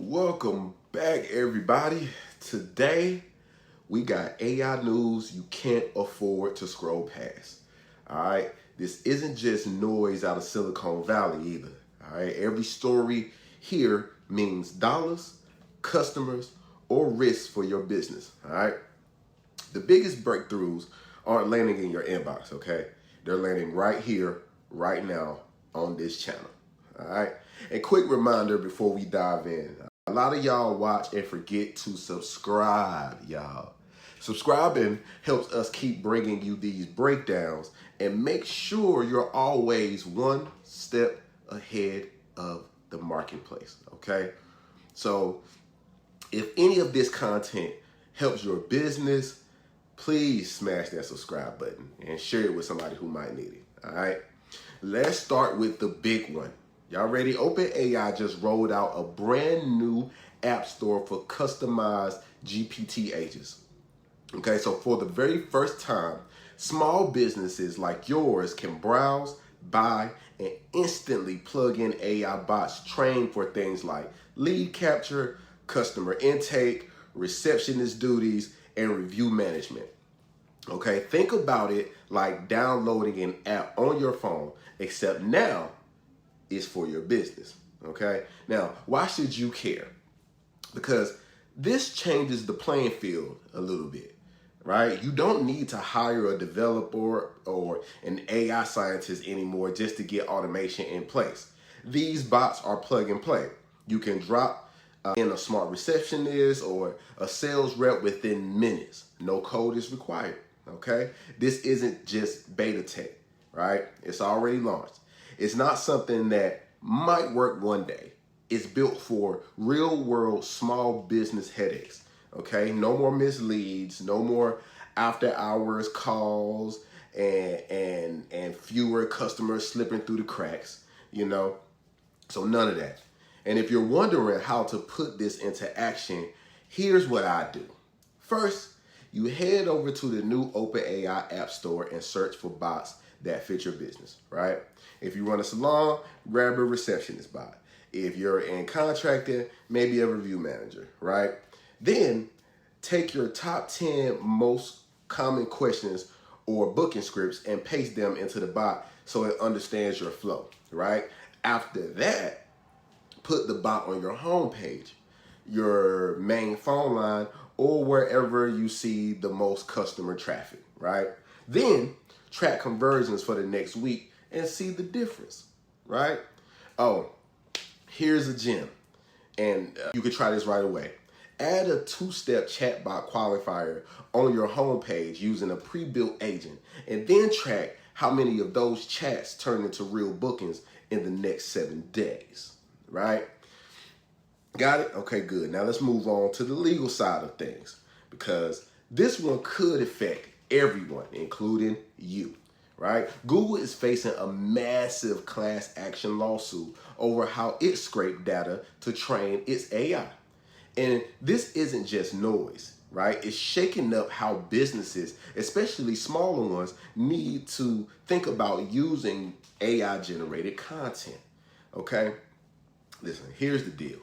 Welcome back, everybody. Today, we got AI news you can't afford to scroll past. All right, this isn't just noise out of Silicon Valley either. All right, every story here means dollars, customers, or risks for your business. All right, the biggest breakthroughs aren't landing in your inbox, okay? They're landing right here, right now on this channel. All right, and quick reminder before we dive in. A lot of y'all watch and forget to subscribe, y'all. Subscribing helps us keep bringing you these breakdowns and make sure you're always one step ahead of the marketplace, okay? So if any of this content helps your business, please smash that subscribe button and share it with somebody who might need it, all right? Let's start with the big one. Y'all ready? OpenAI just rolled out a brand new app store for customized GPT agents. Okay, so for the very first time, small businesses like yours can browse, buy, and instantly plug in AI bots trained for things like lead capture, customer intake, receptionist duties, and review management. Okay, think about it like downloading an app on your phone, except now is for your business, okay? Now, why should you care? Because this changes the playing field a little bit, right? You don't need to hire a developer or an AI scientist anymore just to get automation in place. These bots are plug and play. You can drop in a smart receptionist or a sales rep within minutes. No code is required, okay? This isn't just beta tech, right? It's already launched. It's not something that might work one day. It's built for real world small business headaches. Okay, no more misleads, no more after hours calls and fewer customers slipping through the cracks, you know. So none of that. And if you're wondering how to put this into action, here's what I do. First, you head over to the new OpenAI App Store and search for bots that fit your business, right? If you run a salon, grab a receptionist bot. If you're in contracting, maybe a review manager, right? Then take your top 10 most common questions or booking scripts and paste them into the bot so it understands your flow, right? After that, put the bot on your home page, your main phone line, or wherever you see the most customer traffic, right? Then track conversions for the next week and see the difference, right? Oh, here's a gem, and you can try this right away. Add a two-step chatbot qualifier on your homepage using a pre-built agent, and then track how many of those chats turn into real bookings in the next 7 days, right? Got it? Okay, good. Now let's move on to the legal side of things, because this one could affect everyone, including you, right? Google is facing a massive class action lawsuit over how it scraped data to train its AI. And this isn't just noise, right? It's shaking up how businesses, especially smaller ones, need to think about using AI generated content, okay? Listen, here's the deal.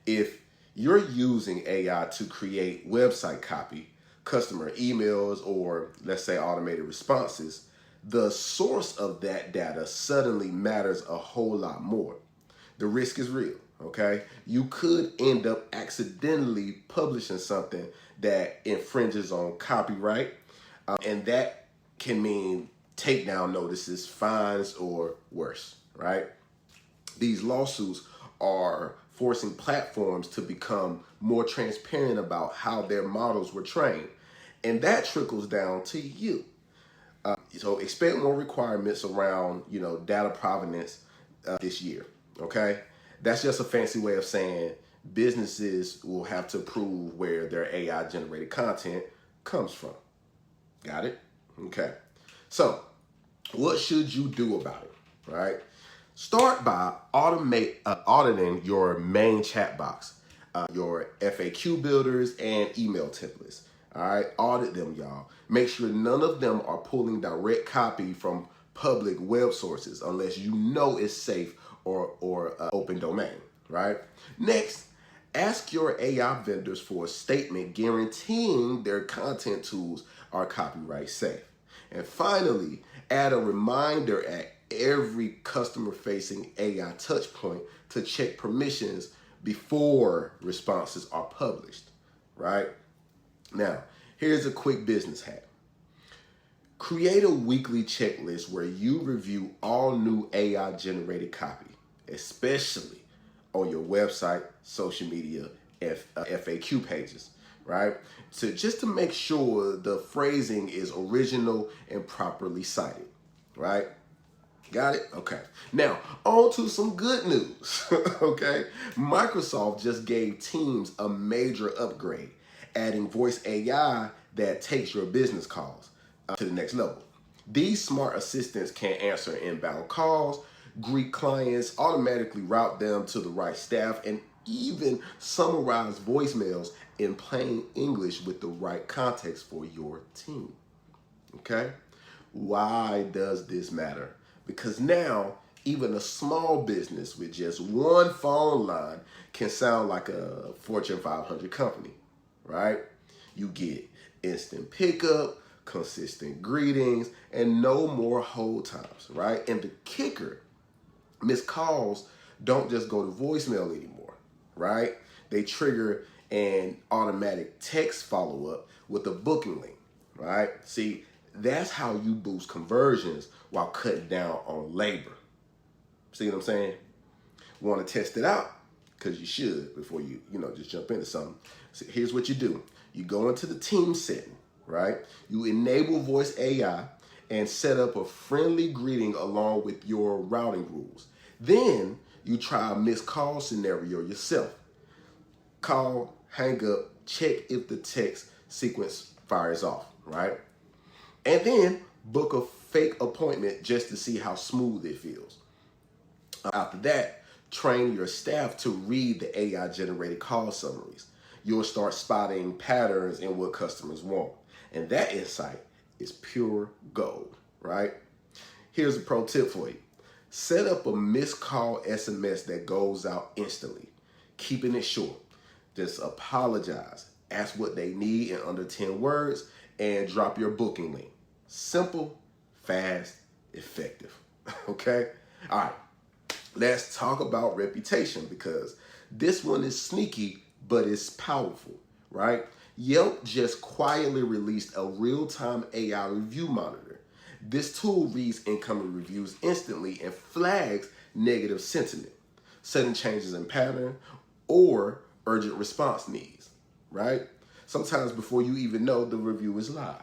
If you're using AI to create website copy, customer emails, or let's say automated responses, the source of that data suddenly matters a whole lot more. The risk is real, okay? You could end up accidentally publishing something that infringes on copyright, and that can mean takedown notices, fines, or worse, right? These lawsuits are forcing platforms to become more transparent about how their models were trained. And that trickles down to you. So expect more requirements around, data provenance this year, okay? That's just a fancy way of saying businesses will have to prove where their AI generated content comes from. Got it? Okay. So what should you do about it, right? Start by auditing your main chat box, your FAQ builders, and email templates. All right, audit them, y'all. Make sure none of them are pulling direct copy from public web sources unless you know it's safe or open domain, right? Next, Ask your AI vendors for a statement guaranteeing their content tools are copyright safe. And finally, add a reminder at every customer-facing AI touchpoint to check permissions before responses are published, right? Now, here's a quick business hack. Create a weekly checklist where you review all new AI-generated copy, especially on your website, social media, FAQ pages, right? So just to make sure the phrasing is original and properly cited, right? Got it? Okay. Now, on to some good news, okay? Microsoft just gave Teams a major upgrade, adding voice AI that takes your business calls to the next level. These smart assistants can answer inbound calls, greet clients, automatically route them to the right staff, and even summarize voicemails in plain English with the right context for your team. Okay? Why does this matter? Because now, even a small business with just one phone line can sound like a Fortune 500 company, right? You get instant pickup, consistent greetings, and no more hold times, right? And the kicker, missed calls don't just go to voicemail anymore, right? They trigger an automatic text follow-up with a booking link, right? See, that's how you boost conversions while cutting down on labor. See what I'm saying? Want to test it out? Because you should before you just jump into something. So here's what you do. You go into the team setting, right? You enable voice AI and set up a friendly greeting along with your routing rules. Then you try a missed call scenario yourself. Call, hang up, check if the text sequence fires off, right? And then book a fake appointment just to see how smooth it feels. After that, train your staff to read the AI-generated call summaries. You'll start spotting patterns in what customers want. And that insight is pure gold, right? Here's a pro tip for you. Set up a missed call SMS that goes out instantly, keeping it short. Just apologize, ask what they need in under 10 words, and drop your booking link. Simple, fast, effective. Okay? All right. Let's talk about reputation because this one is sneaky, but it's powerful, right? Yelp just quietly released a real-time AI review monitor. This tool reads incoming reviews instantly and flags negative sentiment, sudden changes in pattern, or urgent response needs, right? Sometimes before you even know the review is live.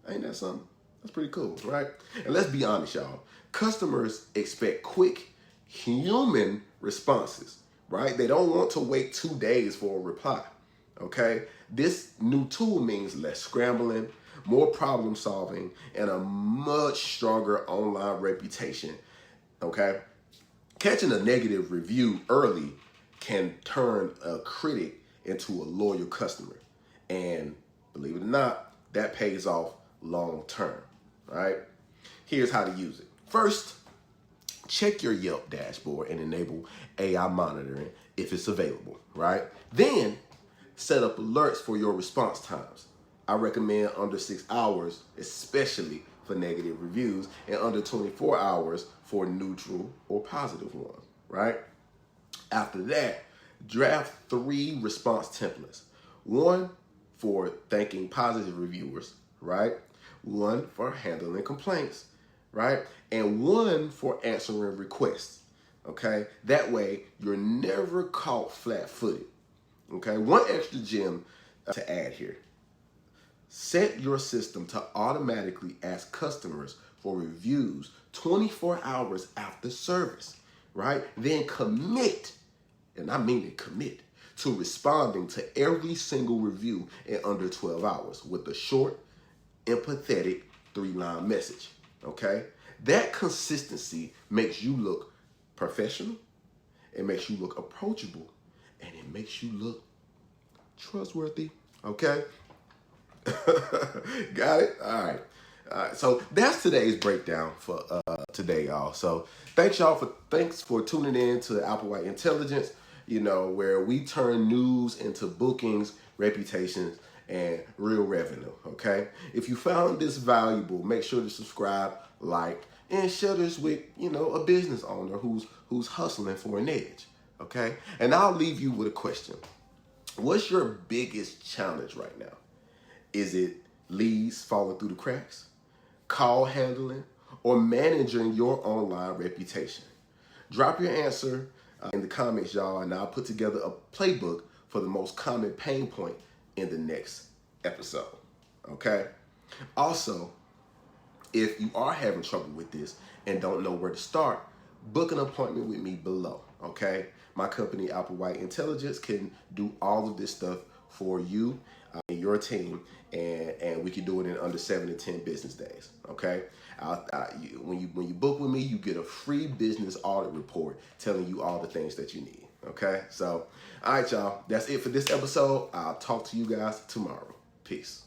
Ain't that something? That's pretty cool, right? And let's be honest, y'all. Customers expect quick, human responses, right? They don't want to wait 2 days for a reply, okay? This new tool means less scrambling, more problem solving, and a much stronger online reputation, okay? Catching a negative review early can turn a critic into a loyal customer. And believe it or not, that pays off long term, right? Here's how to use it. First, check your Yelp dashboard and enable AI monitoring if it's available, right? Then, set up alerts for your response times. I recommend under 6 hours, especially for negative reviews, and under 24 hours for neutral or positive ones, right? After that, draft 3 response templates. 1 for thanking positive reviewers, right? 1 for handling complaints, right? And 1 for answering requests, okay? That way, you're never caught flat-footed, okay? One extra gem to add here. Set your system to automatically ask customers for reviews 24 hours after service, right? Then commit, and I mean it, commit to responding to every single review in under 12 hours with a short, empathetic 3-line message, okay? That consistency makes you look professional, it makes you look approachable, and it makes you look trustworthy, okay? Got it? All right. So that's today's breakdown for today, y'all. So thanks for tuning in to Applewhite Intelligence. where we turn news into bookings, reputations, and real revenue, okay? If you found this valuable, make sure to subscribe, like, and share this with, a business owner who's hustling for an edge, okay? And I'll leave you with a question. What's your biggest challenge right now? Is it leads falling through the cracks, call handling, or managing your online reputation? Drop your answer in the comments, y'all, and I'll put together a playbook for the most common pain point in the next episode, okay? Also, if you are having trouble with this and don't know where to start, book an appointment with me below, okay? My company, Applewhite Intelligence, can do all of this stuff for you and your team, and we can do it in under 7 to 10 business days, okay? When you book with me, you get a free business audit report telling you all the things that you need, okay? So, all right, y'all, that's it for this episode. I'll talk to you guys tomorrow. Peace.